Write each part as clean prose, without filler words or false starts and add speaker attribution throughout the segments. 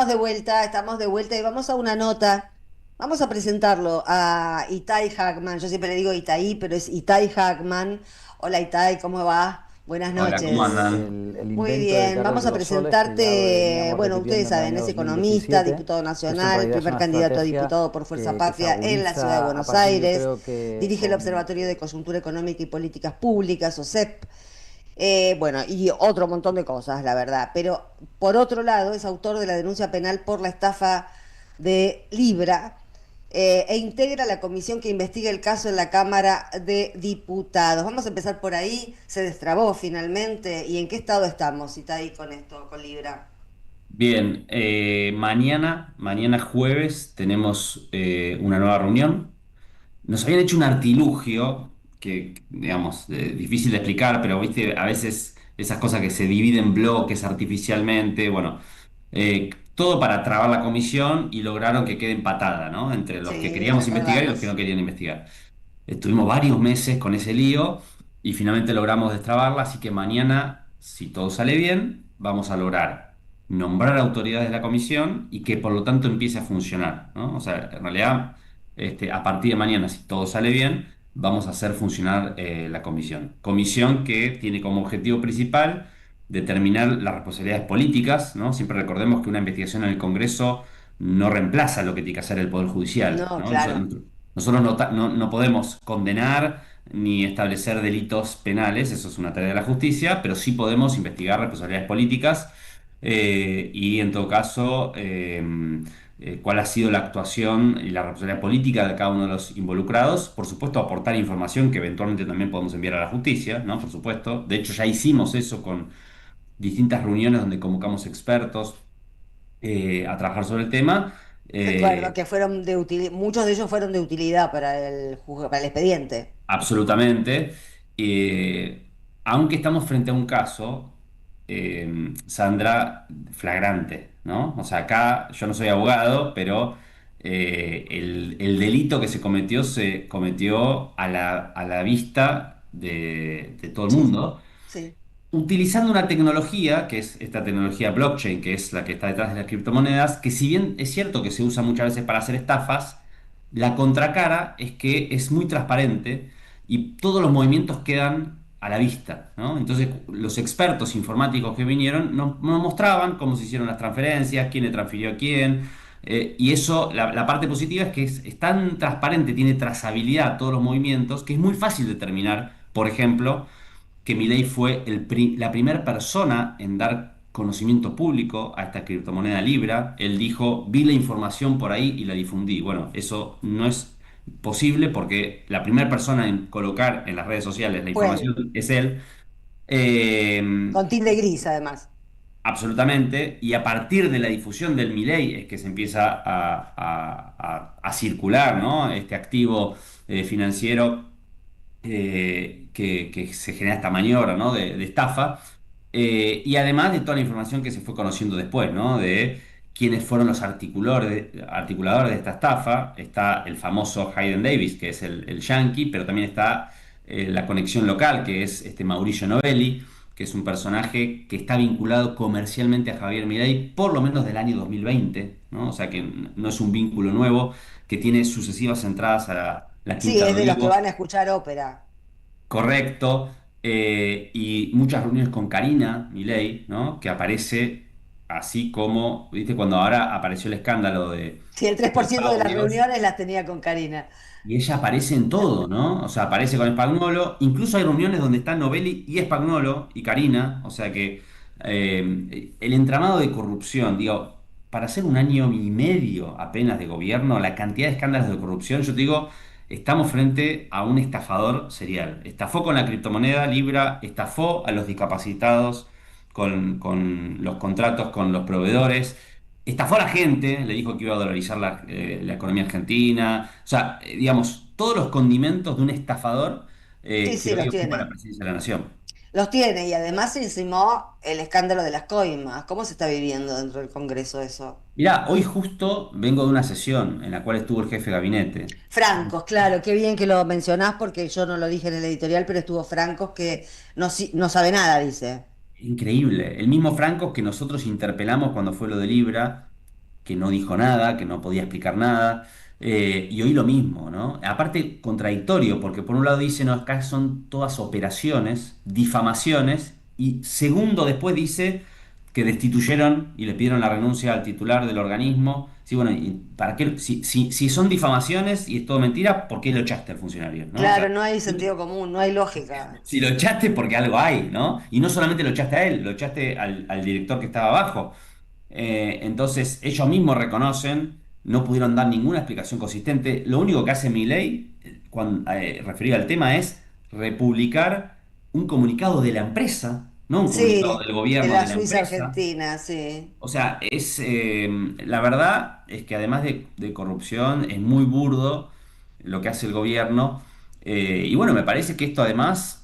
Speaker 1: estamos de vuelta y vamos a una nota. Vamos a presentarlo a Itai Hackman. Yo siempre le digo Itai, pero es Itai Hackman. Hola Itai, ¿cómo va? Buenas
Speaker 2: Hola, ¿cómo
Speaker 1: noches.
Speaker 2: andan?
Speaker 3: El
Speaker 1: Muy
Speaker 3: invento de
Speaker 1: bien,
Speaker 3: Carlos
Speaker 1: vamos
Speaker 3: de
Speaker 1: a
Speaker 3: los Soles, que ya lo
Speaker 1: presentarte,
Speaker 3: veníamos
Speaker 1: bueno, ustedes
Speaker 3: repitiendo en el
Speaker 1: saben,
Speaker 3: año
Speaker 1: es economista,
Speaker 3: 2017,
Speaker 1: diputado
Speaker 3: que eso en
Speaker 1: nacional,
Speaker 3: realidad es
Speaker 1: primer
Speaker 3: una
Speaker 1: candidato a
Speaker 3: estrategia
Speaker 1: diputado por Fuerza
Speaker 3: que se
Speaker 1: Patria en la ciudad de
Speaker 3: agudiza a
Speaker 1: Buenos
Speaker 3: partir, yo
Speaker 1: Aires,
Speaker 3: creo que
Speaker 1: dirige el
Speaker 3: con...
Speaker 1: Observatorio de Coyuntura Económica y Políticas Públicas, OSEP. Bueno, y otro montón de cosas, la verdad. Pero por otro lado, es autor de la denuncia penal por la estafa de Libra e integra la comisión que investiga el caso en la Cámara de Diputados. Vamos a empezar por ahí. Se destrabó finalmente. ¿Y en qué estado estamos? Si está ahí con esto, con Libra.
Speaker 2: Bien, mañana jueves tenemos una nueva reunión. Nos habían hecho un artilugio que, digamos, difícil de explicar, pero viste, a veces esas cosas que se dividen en bloques artificialmente, bueno, todo para trabar la comisión y lograron que quede empatada, ¿no? Entre los que
Speaker 1: Sí,
Speaker 2: queríamos investigar y los que no
Speaker 1: recordamos.
Speaker 2: querían investigar. Estuvimos varios meses con ese lío y finalmente logramos destrabarla, así que mañana, si todo sale bien, vamos a lograr nombrar autoridades de la comisión y que por lo tanto empiece a funcionar, ¿no? O sea, en realidad, a partir de mañana, si todo sale bien, vamos a hacer funcionar la comisión. Comisión que tiene como objetivo principal determinar las responsabilidades políticas, ¿no? Siempre recordemos que una investigación en el Congreso no reemplaza lo que tiene que hacer el Poder Judicial,
Speaker 1: No,
Speaker 2: ¿no?
Speaker 1: claro.
Speaker 2: Nosotros no podemos condenar ni establecer delitos penales, eso es una tarea de la justicia, pero sí podemos investigar responsabilidades políticas y en todo caso cuál ha sido la actuación y la responsabilidad política de cada uno de los involucrados. Por supuesto, aportar información que eventualmente también podemos enviar a la justicia, ¿no? Por supuesto. De hecho, ya hicimos eso con distintas reuniones donde convocamos expertos a trabajar sobre el tema.
Speaker 1: Recuerdo
Speaker 2: Eh,
Speaker 1: que fueron de muchos de ellos fueron de utilidad para para el expediente.
Speaker 2: Absolutamente. Eh, Aunque estamos frente a un caso, Sandra, flagrante, ¿no? O sea, acá yo no soy abogado, pero el delito que se cometió a la vista de todo el
Speaker 1: Sí,
Speaker 2: mundo,
Speaker 1: sí.
Speaker 2: utilizando una tecnología, que es esta tecnología blockchain, que es la que está detrás de las criptomonedas, que si bien es cierto que se usa muchas veces para hacer estafas, la contracara es que es muy transparente y todos los movimientos quedan a la vista, ¿no? Entonces, los expertos informáticos que vinieron nos mostraban cómo se hicieron las transferencias, quién le transfirió a quién, y eso, la parte positiva es que es tan transparente, tiene trazabilidad a todos los movimientos, que es muy fácil determinar, por ejemplo, que Milei fue la primera persona en dar conocimiento público a esta criptomoneda Libra. Él dijo, vi la información por ahí y la difundí. Bueno, eso no es posible porque la primera persona en colocar en las redes sociales la
Speaker 1: Fue él.
Speaker 2: información es él. Eh,
Speaker 1: Con tilde gris, además.
Speaker 2: Absolutamente, y a partir de la difusión del Milei es que se empieza a circular, ¿no? Este activo financiero que se genera esta maniobra, ¿no? De estafa, y además de toda la información que se fue conociendo después, ¿no? De quiénes fueron los articuladores de esta estafa. Está el famoso Hayden Davis, que es el yankee, pero también está la conexión local, que es este Mauricio Novelli, que es un personaje que está vinculado comercialmente a Javier Milei por lo menos del año 2020, ¿no? O sea que no es un vínculo nuevo, que tiene sucesivas entradas a la
Speaker 1: Sí,
Speaker 2: Quinta de
Speaker 1: es de los que
Speaker 2: Olivos.
Speaker 1: van a escuchar ópera.
Speaker 2: Correcto. Y muchas reuniones con Karina Milei, ¿no? Que aparece así como, ¿viste? Cuando ahora apareció el escándalo
Speaker 1: Sí, el
Speaker 2: de
Speaker 1: 3%
Speaker 2: los
Speaker 1: de las
Speaker 2: audios,
Speaker 1: reuniones las tenía con Karina.
Speaker 2: y ella aparece en todo, ¿no? O sea, aparece con Spagnolo, incluso hay reuniones donde están Novelli y Spagnolo y Karina, o sea que el entramado de corrupción, digo, para hacer un año y medio apenas de gobierno, la cantidad de escándalos de corrupción, yo te digo, estamos frente a un estafador serial. Estafó con la criptomoneda Libra, estafó a los discapacitados con los contratos con los proveedores. Estafó a la gente, le dijo que iba a dolarizar la economía argentina. O sea, digamos, todos los condimentos de un estafador
Speaker 1: Sí,
Speaker 2: que
Speaker 1: sí,
Speaker 2: hoy
Speaker 1: los
Speaker 2: ocupa la
Speaker 1: tiene.
Speaker 2: presidencia de la nación.
Speaker 1: Los tiene y además se encimó el escándalo de las coimas. ¿Cómo se está viviendo dentro del Congreso eso?
Speaker 2: Mirá, hoy justo vengo de una sesión en la cual estuvo el jefe de gabinete.
Speaker 1: Francos, claro, qué bien que lo mencionás porque yo no lo dije en el editorial, pero estuvo Francos que no, no sabe nada, dice.
Speaker 2: Increíble. El mismo Franco que nosotros interpelamos cuando fue lo de Libra. que no dijo nada, que no podía explicar nada. Y hoy lo mismo, ¿no? Aparte, contradictorio, porque por un lado dice, no, acá son todas operaciones, difamaciones, y segundo después dice que destituyeron y le pidieron la renuncia al titular del organismo. Sí, bueno, ¿y para qué? Si son difamaciones y es todo mentira, ¿por qué lo echaste al funcionario? ¿No? O sea,
Speaker 1: Claro, no hay sentido común, no hay lógica.
Speaker 2: si lo echaste porque algo hay, ¿no? Y no solamente lo echaste a él, lo echaste al director que estaba abajo. Entonces, ellos mismos reconocen, no pudieron dar ninguna explicación consistente. Lo único que hace Milei, cuando, referido al tema, es republicar un comunicado de la empresa, no un comunicado
Speaker 1: Sí,
Speaker 2: del
Speaker 1: de
Speaker 2: gobierno de
Speaker 1: la
Speaker 2: la
Speaker 1: Suiza
Speaker 2: empresa.
Speaker 1: Argentina, sí.
Speaker 2: O sea, la verdad es que además de corrupción, es muy burdo lo que hace el gobierno. Y bueno, me parece que esto además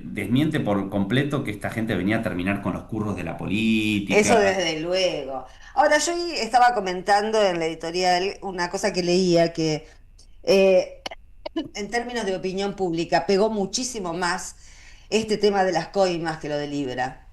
Speaker 2: desmiente por completo que esta gente venía a terminar con los curros de la
Speaker 1: Eso
Speaker 2: política.
Speaker 1: desde luego. Ahora, yo ahí estaba comentando en la editorial una cosa que leía que eh, en términos de opinión pública pegó muchísimo más este tema de las coimas que lo de Libra.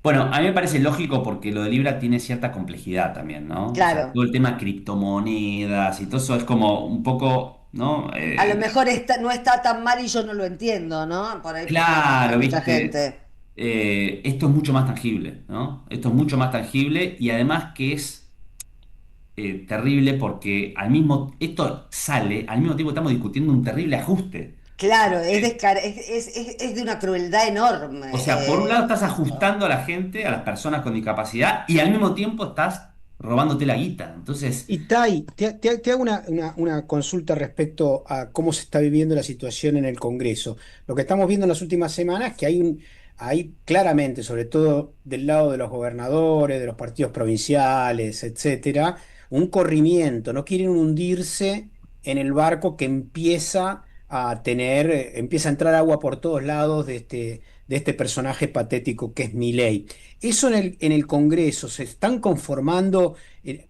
Speaker 2: Bueno, a mí me parece lógico porque lo de Libra tiene cierta complejidad también, ¿no? O sea,
Speaker 1: Claro,
Speaker 2: todo el tema criptomonedas y todo eso es como un poco, ¿no?
Speaker 1: a lo mejor no está tan mal y yo no lo entiendo, ¿no? Por ahí porque hay
Speaker 2: Claro,
Speaker 1: mucha
Speaker 2: viste.
Speaker 1: gente.
Speaker 2: Esto es mucho más tangible, ¿no? Esto es mucho más tangible y además que es terrible porque esto sale, al mismo tiempo estamos discutiendo un terrible ajuste.
Speaker 1: Claro, es de una crueldad enorme.
Speaker 2: O sea, por un lado estás
Speaker 1: Esto.
Speaker 2: ajustando a la gente, a las personas con discapacidad, y al mismo tiempo estás robándote la guita. Entonces,
Speaker 3: Y Tai, te hago una consulta respecto a cómo se está viviendo la situación en el Congreso. Lo que estamos viendo en las últimas semanas es que hay claramente, sobre todo del lado de los gobernadores, de los partidos provinciales, etcétera, un corrimiento. No quieren hundirse en el barco que empieza a entrar agua por todos lados de este personaje patético que es Milei. Eso en el Congreso, ¿se están conformando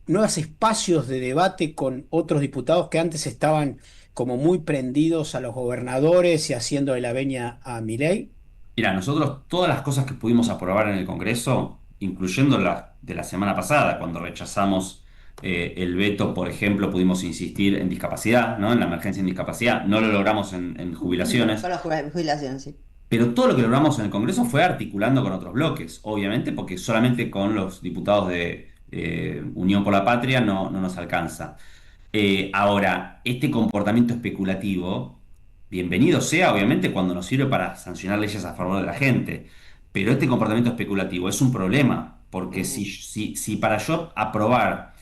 Speaker 3: nuevos espacios de debate con otros diputados que antes estaban como muy prendidos a los gobernadores y haciendo de la veña a Milei?
Speaker 2: mira, nosotros todas las cosas que pudimos aprobar en el Congreso, incluyendo la de la semana pasada, cuando rechazamos el veto, por ejemplo, pudimos insistir en discapacidad, ¿no? En la emergencia en discapacidad, no lo logramos en jubilaciones.
Speaker 1: Con las jubilaciones, sí.
Speaker 2: Pero todo lo que logramos en el Congreso fue articulando con otros bloques, obviamente, porque solamente con los diputados de Unión por la Patria no nos alcanza. Ahora, este comportamiento especulativo, bienvenido sea, obviamente, cuando nos sirve para sancionar leyes a favor de la gente, pero este comportamiento especulativo es un problema, porque
Speaker 1: Ujú.
Speaker 2: si para yo aprobar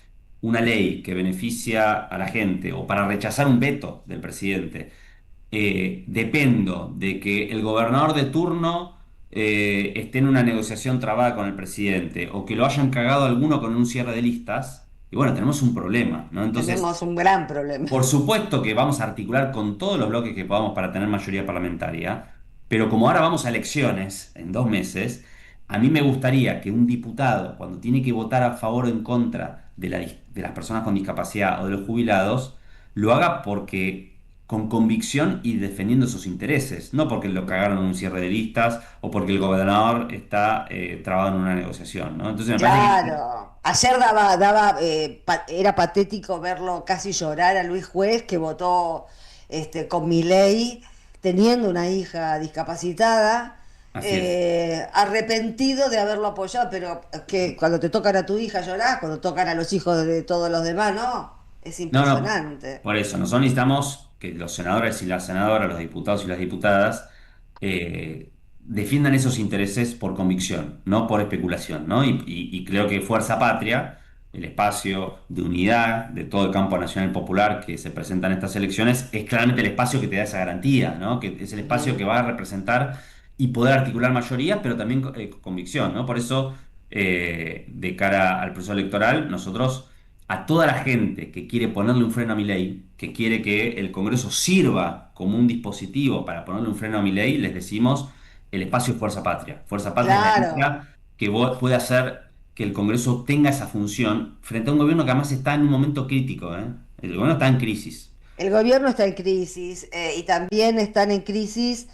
Speaker 2: una ley que beneficia a la gente o para rechazar un veto del presidente, dependo de que el gobernador de turno esté en una negociación trabada con el presidente o que lo hayan cagado alguno con un cierre de listas, y bueno, tenemos un problema, ¿no? Entonces,
Speaker 1: Tenemos un gran problema.
Speaker 2: por supuesto que vamos a articular con todos los bloques que podamos para tener mayoría parlamentaria, pero como ahora vamos a elecciones en 2 meses, a mí me gustaría que un diputado, cuando tiene que votar a favor o en contra de las personas con discapacidad o de los jubilados, lo haga porque con convicción y defendiendo sus intereses, no porque lo cagaron en un cierre de listas o porque el gobernador está trabado en una negociación, ¿no? Entonces me parece que
Speaker 1: Claro. Ayer era patético verlo casi llorar a Luis Juez, que votó con Milei, teniendo una hija discapacitada,
Speaker 2: así es.
Speaker 1: arrepentido de haberlo apoyado, pero que cuando te tocan a tu hija llorás, cuando tocan a los hijos de todos los demás, ¿no? Es
Speaker 2: No, no,
Speaker 1: impresionante.
Speaker 2: por eso, nosotros necesitamos que los senadores y las senadoras, los diputados y las diputadas, defiendan esos intereses por convicción, no por especulación, ¿no? Y creo que Fuerza Patria, el espacio de unidad de todo el campo nacional popular que se presenta en estas elecciones, es claramente el espacio que te da esa garantía, ¿no? Que es el espacio
Speaker 1: Ujú.
Speaker 2: que va a representar y poder articular mayorías, pero también con convicción, ¿no? Por eso, de cara al proceso electoral, nosotros a toda la gente que quiere ponerle un freno a mi ley, que quiere que el Congreso sirva como un dispositivo para ponerle un freno a mi ley, les decimos el espacio es Fuerza Patria. Fuerza Patria es la
Speaker 1: Claro.
Speaker 2: lucha que puede hacer que el Congreso tenga esa función frente a un gobierno que además está en un momento crítico, ¿eh? El gobierno está en crisis.
Speaker 1: El gobierno está en crisis y también están en crisis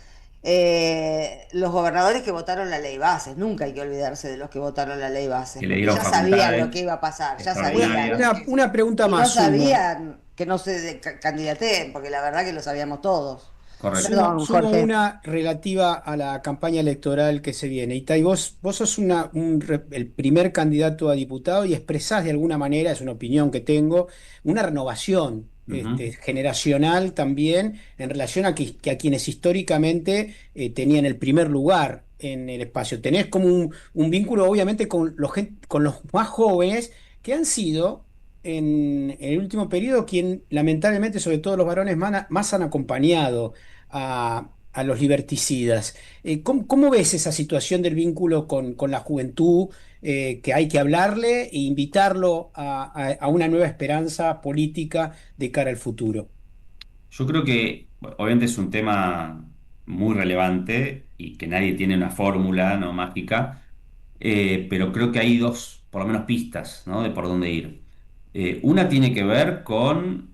Speaker 1: los gobernadores que votaron la ley Bases. Nunca hay que olvidarse de los que votaron la ley Bases,
Speaker 2: Que le
Speaker 1: porque
Speaker 2: dieron
Speaker 1: ya sabían
Speaker 2: facultades
Speaker 1: lo que iba a pasar, ya
Speaker 2: extraordinarias.
Speaker 1: sabían.
Speaker 3: Una pregunta
Speaker 1: Y no
Speaker 3: más, sumo.
Speaker 1: sabían que no se candidateen, porque la verdad que lo sabíamos todos.
Speaker 2: Correcto.
Speaker 3: Sumo,
Speaker 1: Perdón,
Speaker 3: sumo
Speaker 1: Jorge.
Speaker 3: una relativa a la campaña electoral que se viene. Itay, vos sos el primer candidato a diputado y expresás de alguna manera, es una opinión que tengo, una renovación
Speaker 2: Ujú.
Speaker 3: generacional también en relación que a quienes históricamente tenían el primer lugar en el espacio. Tenés como un vínculo, obviamente, con los más jóvenes que han sido en el último periodo quien lamentablemente, sobre todo los varones, más han acompañado a los liberticidas. ¿Cómo ves esa situación del vínculo con la juventud, que hay que hablarle e invitarlo a una nueva esperanza política de cara al futuro?
Speaker 2: Yo creo que bueno, obviamente es un tema muy relevante y que nadie tiene una fórmula, ¿no? Mágica, pero creo que hay dos, por lo menos, pistas, ¿no? De por dónde ir. Una tiene que ver con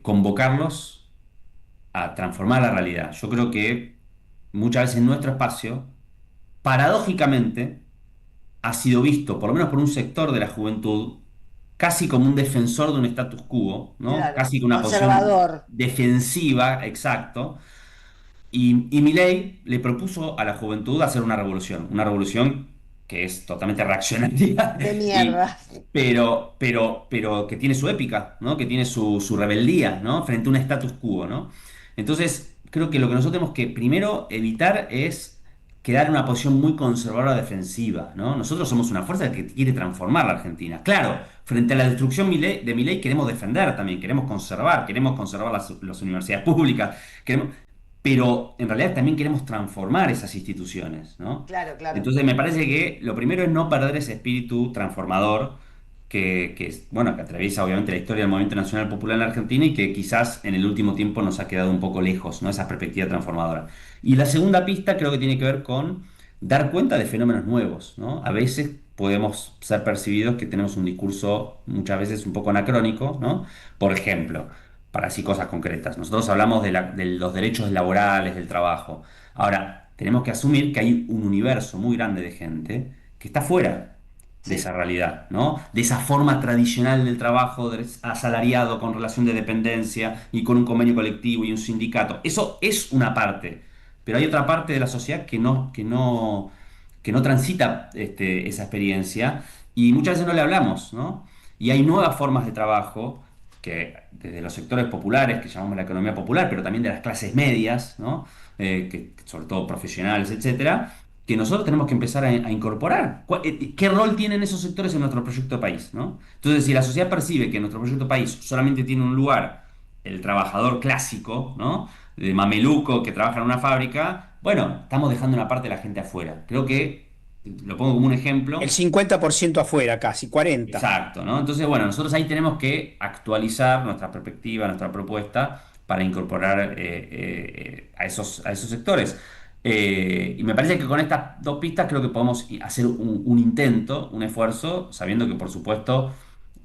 Speaker 2: convocarlos a transformar la realidad. Yo creo que muchas veces nuestro espacio, paradójicamente, ha sido visto, por lo menos por un sector de la juventud, casi como un defensor de un status quo, ¿no?
Speaker 1: Claro,
Speaker 2: Casi con una posición
Speaker 1: conservador.
Speaker 2: defensiva, exacto. Y Milei le propuso a la juventud hacer una revolución que es totalmente reaccionaria,
Speaker 1: De mierda.
Speaker 2: pero que tiene su épica, ¿no? Que tiene su rebeldía, ¿no? Frente a un status quo, ¿no? Entonces, creo que lo que nosotros tenemos que primero evitar es quedar en una posición muy conservadora defensiva, ¿no? Nosotros somos una fuerza que quiere transformar la Argentina. Claro, frente a la destrucción de Milei queremos defender también, queremos conservar las universidades públicas, queremos, pero en realidad también queremos transformar esas instituciones, ¿no?
Speaker 1: Claro, claro.
Speaker 2: Entonces me parece que lo primero es no perder ese espíritu transformador bueno, que atraviesa obviamente la historia del movimiento nacional popular en la Argentina y que quizás en el último tiempo nos ha quedado un poco lejos, ¿no? Esa perspectiva transformadora. Y la segunda pista creo que tiene que ver con dar cuenta de fenómenos nuevos, ¿no? A veces podemos ser percibidos que tenemos un discurso muchas veces un poco anacrónico, ¿no? Por ejemplo, para así cosas concretas. Nosotros hablamos de los derechos laborales, del trabajo. Ahora, tenemos que asumir que hay un universo muy grande de gente que está fuera de esa
Speaker 1: Sí.
Speaker 2: realidad, ¿no? De esa forma tradicional del trabajo asalariado con relación de dependencia y con un convenio colectivo y un sindicato. Eso es una parte, pero hay otra parte de la sociedad que no transita esa experiencia y muchas veces no le hablamos, ¿no? Y hay nuevas formas de trabajo que desde los sectores populares, que llamamos la economía popular, pero también de las clases medias, ¿no? Sobre todo profesionales, etcétera, que nosotros tenemos que empezar a incorporar. ¿Qué rol tienen esos sectores en nuestro proyecto de país, ¿no? Entonces, si la sociedad percibe que nuestro proyecto de país solamente tiene un lugar, el trabajador clásico, ¿no? De mameluco que trabaja en una fábrica, bueno, estamos dejando una parte de la gente afuera. Creo que, lo pongo como un
Speaker 3: El
Speaker 2: ejemplo.
Speaker 3: 50% afuera, casi 40%.
Speaker 2: Exacto, ¿no? Entonces, bueno, nosotros ahí tenemos que actualizar nuestra perspectiva, nuestra propuesta para incorporar a esos sectores. Y me parece que con estas dos pistas creo que podemos hacer un intento, un esfuerzo, sabiendo que por supuesto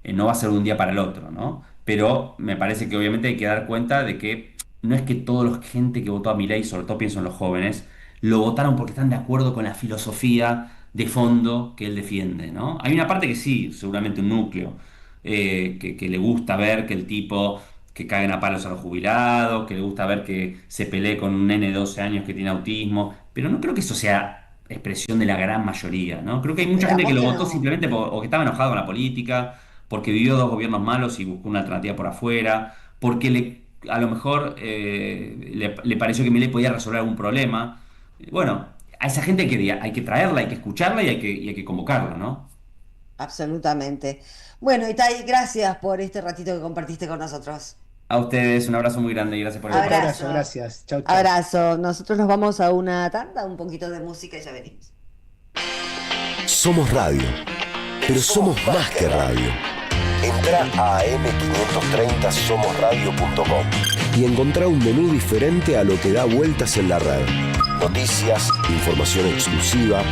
Speaker 2: no va a ser de un día para el otro, ¿no? Pero me parece que obviamente hay que dar cuenta de que no es que toda la gente que votó a Milei, sobre todo pienso en los jóvenes, lo votaron porque están de acuerdo con la filosofía de fondo que él defiende, ¿no? Hay una parte que sí, seguramente un núcleo, que le gusta ver que el tipo que caguen a palos a los jubilados, que le gusta ver que se pelee con un nene de 12 años que tiene autismo, pero no creo que eso sea expresión de la gran mayoría, ¿no? Creo que hay mucha gente que
Speaker 1: Esperamos
Speaker 2: lo
Speaker 1: que
Speaker 2: votó
Speaker 1: no.
Speaker 2: simplemente o que estaba enojado con la política, porque vivió dos gobiernos malos y buscó una alternativa por afuera, porque a lo mejor le pareció que Milei podía resolver algún problema. Bueno, a esa gente hay que traerla, hay que escucharla y hay que convocarla, ¿no?
Speaker 1: Absolutamente. Bueno, Itay, gracias por este ratito que compartiste con nosotros.
Speaker 2: A ustedes un abrazo muy grande y gracias por el
Speaker 3: Fuerte
Speaker 2: espacio.
Speaker 3: abrazo,
Speaker 1: Abrazo.
Speaker 3: gracias. Chau, chau.
Speaker 1: Abrazo. Nosotros nos vamos a una tanda, un poquito de música y ya venimos.
Speaker 4: Somos radio, pero somos más que radio. Entra a am530somosradio.com y encontrá un menú diferente a lo que da vueltas en la red. Noticias, información exclusiva,